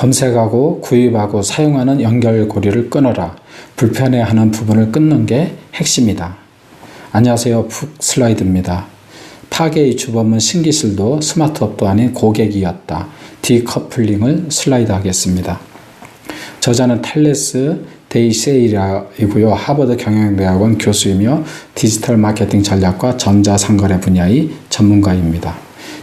검색하고 구입하고 사용하는 연결고리를 끊어라. 불편해하는 부분을 끊는 게 핵심이다. 안녕하세요. 푹슬라이드입니다. 파괴의 주범은 신기술도 스마트업도 아닌 고객이었다. 디커플링을 슬라이드 하겠습니다. 저자는 탈레스 데이세이라이고요. 하버드 경영대학원 교수이며 디지털 마케팅 전략과 전자상거래 분야의 전문가입니다.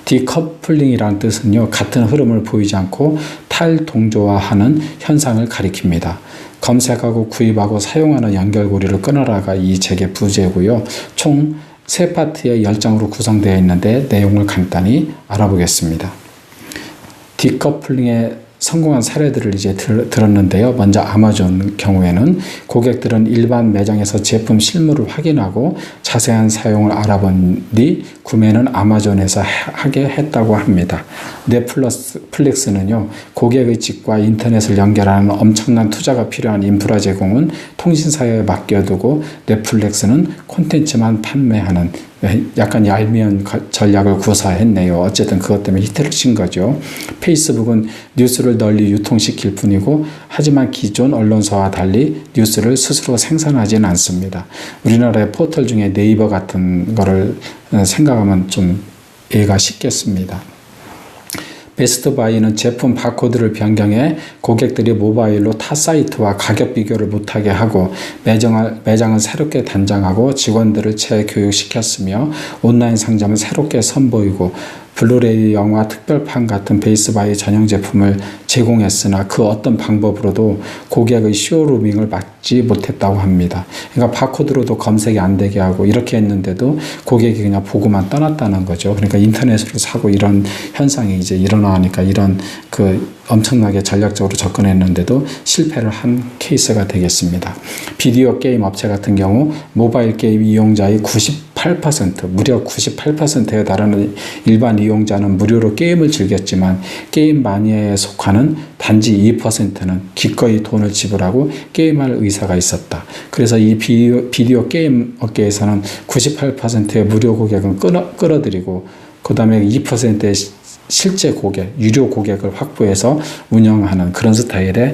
디커플링이라는 뜻은요, 같은 흐름을 보이지 않고 탈동조화하는 현상을 가리킵니다. 검색하고 구입하고 사용하는 연결고리를 끊어라가 이 책의 부제고요. 총 3파트의 10장으로 구성되어 있는데 내용을 간단히 알아보겠습니다. 디커플링의 성공한 사례들을 이제 들었는데요. 먼저 아마존 경우에는 고객들은 일반 매장에서 제품 실물을 확인하고 자세한 사용을 알아본 뒤 구매는 아마존에서 하게 했다고 합니다. 넷플릭스는요, 고객의 집과 인터넷을 연결하는 엄청난 투자가 필요한 인프라 제공은 통신사에 맡겨두고 넷플릭스는 콘텐츠만 판매하는 약간 얄미운 전략을 구사했네요. 어쨌든 그것 때문에 히트를 친 거죠. 페이스북은 뉴스를 널리 유통시킬 뿐이고, 하지만 기존 언론사와 달리 뉴스를 스스로 생산하지는 않습니다. 우리나라의 포털 중에 네이버 같은 거를 생각하면 좀 이해가 쉽겠습니다. 베스트바이는 제품 바코드를 변경해 고객들이 모바일로 타 사이트와 가격 비교를 못하게 하고 매장을 새롭게 단장하고 직원들을 재교육시켰으며 온라인 상점을 새롭게 선보이고 블루레이 영화 특별판 같은 베스트바이 전용 제품을 제공했으나 그 어떤 방법으로도 고객의 쇼루밍을 막지 못했다고 합니다. 그러니까 바코드로도 검색이 안 되게 하고 이렇게 했는데도 고객이 그냥 보고만 떠났다는 거죠. 그러니까 인터넷으로 사고 이런 현상이 이제 일어나니까 이런 엄청나게 전략적으로 접근했는데도 실패를 한 케이스가 되겠습니다. 비디오 게임 업체 같은 경우 모바일 게임 이용자의 98%, 무려 98%에 달하는 일반 이용자는 무료로 게임을 즐겼지만 게임 마니아에 속하는 단지 2%는 기꺼이 돈을 지불하고 게임할 의사가 있었다. 그래서 이 비디오 게임 업계에서는 98%의 무료 고객은 끌어들이고 그 다음에 2%의 실제 고객, 유료 고객을 확보해서 운영하는 그런 스타일의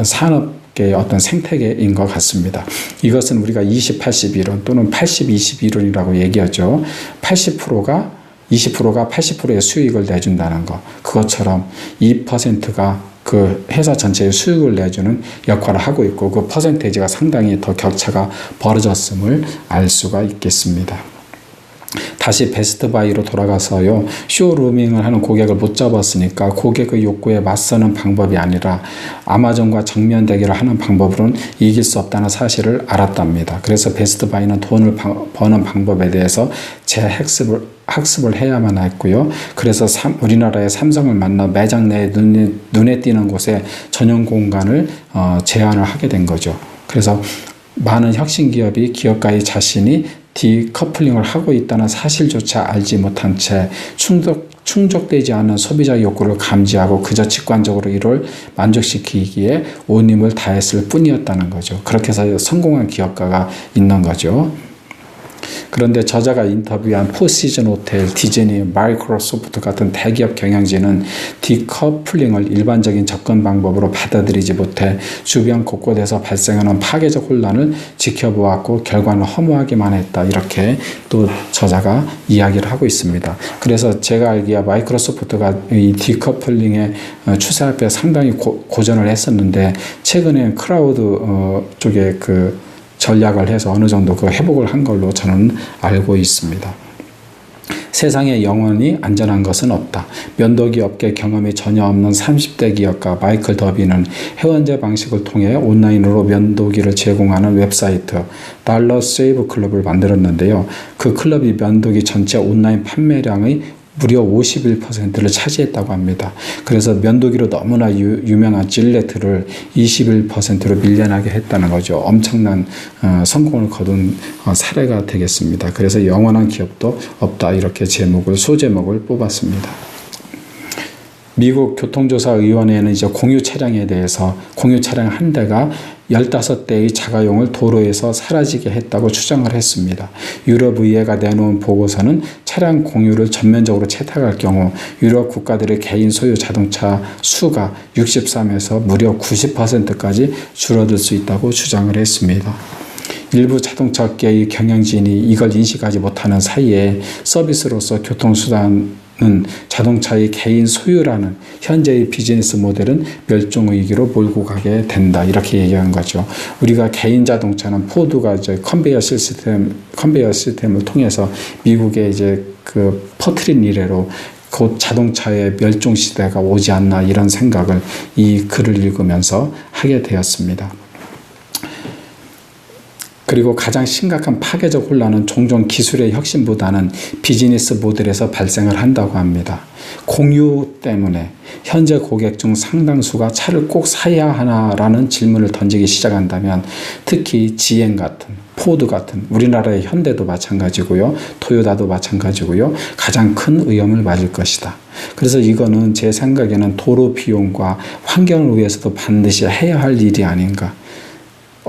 산업계의 어떤 생태계인 것 같습니다. 이것은 우리가 20-80 이론 또는 80-20 이론이라고 얘기하죠. 20%가 80%의 수익을 내준다는 것. 그것처럼 2%가 그 회사 전체의 수익을 내주는 역할을 하고 있고 그 퍼센테이지가 상당히 더 격차가 벌어졌음을 알 수가 있겠습니다. 다시 베스트바이로 돌아가서요, 쇼루밍을 하는 고객을 못 잡았으니까 고객의 욕구에 맞서는 방법이 아니라 아마존과 정면 대결을 하는 방법으로는 이길 수 없다는 사실을 알았답니다. 그래서 베스트바이는 돈을 버는 방법에 대해서 학습을 해야만 했고요. 그래서 우리나라의 삼성을 만나 매장 내에 눈에 띄는 곳에 전용 공간을 제안을 하게 된 거죠. 그래서 많은 혁신기업이 기업가의 자신이 디커플링을 하고 있다는 사실조차 알지 못한 채 충족되지 않는 소비자 욕구를 감지하고 그저 직관적으로 이를 만족시키기에 온 힘을 다했을 뿐이었다는 거죠. 그렇게 해서 성공한 기업가가 있는 거죠. 그런데 저자가 인터뷰한 포시즌 호텔, 디즈니, 마이크로소프트 같은 대기업 경영진은 디커플링을 일반적인 접근 방법으로 받아들이지 못해 주변 곳곳에서 발생하는 파괴적 혼란을 지켜보았고 결과는 허무하기만 했다. 이렇게 또 저자가 이야기를 하고 있습니다. 그래서 제가 알기에 마이크로소프트가 이 디커플링의 추세 앞에 상당히 고전을 했었는데 최근에 클라우드 쪽에 전략을 해서 어느 정도 회복을 한 걸로 저는 알고 있습니다. 세상에 영원히 안전한 것은 없다. 면도기 업계 경험이 전혀 없는 30대 기업가 마이클 더비는 회원제 방식을 통해 온라인으로 면도기를 제공하는 웹사이트 달러 세이브 클럽을 만들었는데요. 그 클럽이 면도기 전체 온라인 판매량의 무려 51%를 차지했다고 합니다. 그래서 면도기로 너무나 유명한 질레트를 21%로 밀려나게 했다는 거죠. 엄청난 성공을 거둔 사례가 되겠습니다. 그래서 영원한 기업도 없다. 이렇게 소제목을 뽑았습니다. 미국 교통조사위원회는 이제 공유 차량에 대해서 공유 차량 한 대가 15대의 자가용을 도로에서 사라지게 했다고 추정을 했습니다. 유럽 의회가 내놓은 보고서는 차량 공유를 전면적으로 채택할 경우 유럽 국가들의 개인 소유 자동차 수가 63에서 무려 90%까지 줄어들 수 있다고 주장을 했습니다. 일부 자동차업계의 경영진이 이걸 인식하지 못하는 사이에 서비스로서 교통수단은 자동차의 개인 소유라는 현재의 비즈니스 모델은 멸종 위기로 몰고 가게 된다. 이렇게 얘기한 거죠. 우리가 개인 자동차는 포드가 이제 컨베이어 시스템을 통해서 미국에 이제 그 퍼트린 이래로 곧 자동차의 멸종 시대가 오지 않나 이런 생각을 이 글을 읽으면서 하게 되었습니다. 그리고 가장 심각한 파괴적 혼란은 종종 기술의 혁신보다는 비즈니스 모델에서 발생을 한다고 합니다. 공유 때문에 현재 고객 중 상당수가 차를 꼭 사야 하나라는 질문을 던지기 시작한다면 특히 GM 같은 포드 같은 우리나라의 현대도 마찬가지고요. 토요타도 마찬가지고요. 가장 큰 위험을 맞을 것이다. 그래서 이거는 제 생각에는 도로 비용과 환경을 위해서도 반드시 해야 할 일이 아닌가.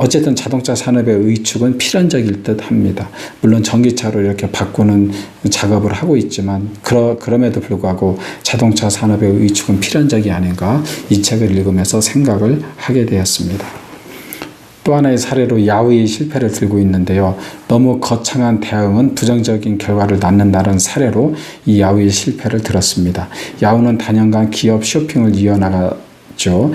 어쨌든 자동차 산업의 위축은 필연적일 듯 합니다. 물론 전기차로 이렇게 바꾸는 작업을 하고 있지만 그럼에도 불구하고 자동차 산업의 위축은 필연적이 아닌가 이 책을 읽으면서 생각을 하게 되었습니다. 또 하나의 사례로 야후의 실패를 들고 있는데요. 너무 거창한 대응은 부정적인 결과를 낳는다는 사례로 이 야후의 실패를 들었습니다. 야후는 단연간 기업 쇼핑을 이어나갔죠.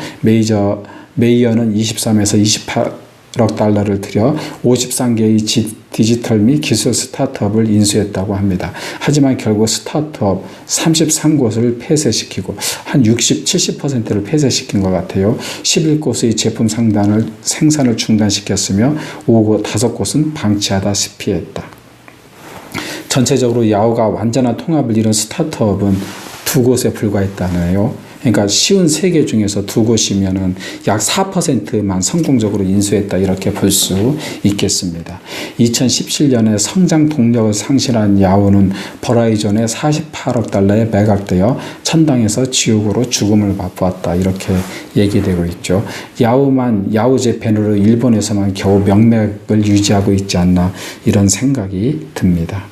메이어는 23에서 28억 달러를 들여 53개의 디지털 및 기술 스타트업을 인수했다고 합니다. 하지만 결국 스타트업 33곳을 폐쇄시키고 한 60, 70%를 폐쇄시킨 것 같아요. 11곳의 제품 생산을 중단시켰으며 5곳은 방치하다시피 했다. 전체적으로 야후가 완전한 통합을 이룬 스타트업은 2곳에 불과했다네요. 그러니까 쉬운 3개 중에서 2곳이면은 약 4%만 성공적으로 인수했다 이렇게 볼 수 있겠습니다. 2017년에 성장 동력을 상실한 야후는 버라이전에 48억 달러에 매각되어 천당에서 지옥으로 죽음을 맛보았다 이렇게 얘기되고 있죠. 야후제펜으로 일본에서만 겨우 명맥을 유지하고 있지 않나 이런 생각이 듭니다.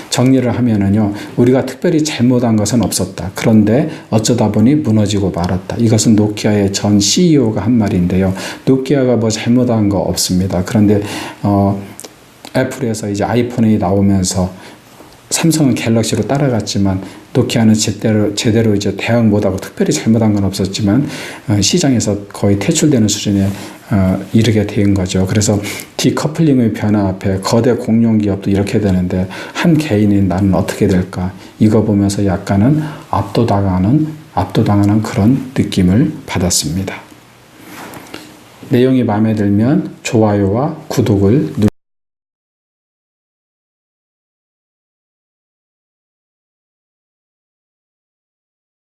정리를 하면은요, 우리가 특별히 잘못한 것은 없었다. 그런데 어쩌다 보니 무너지고 말았다. 이것은 노키아의 전 CEO가 한 말인데요. 노키아가 뭐 잘못한 거 없습니다. 그런데 애플에서 이제 아이폰이 나오면서 삼성은 갤럭시로 따라갔지만 노키아는 제대로 이제 대응 못하고 특별히 잘못한 건 없었지만 시장에서 거의 퇴출되는 수준에 이르게 된 거죠. 그래서 디커플링의 변화 앞에 거대 공룡 기업도 이렇게 되는데 한 개인인 나는 어떻게 될까? 이거 보면서 약간은 압도당하는 그런 느낌을 받았습니다. 내용이 마음에 들면 좋아요와 구독을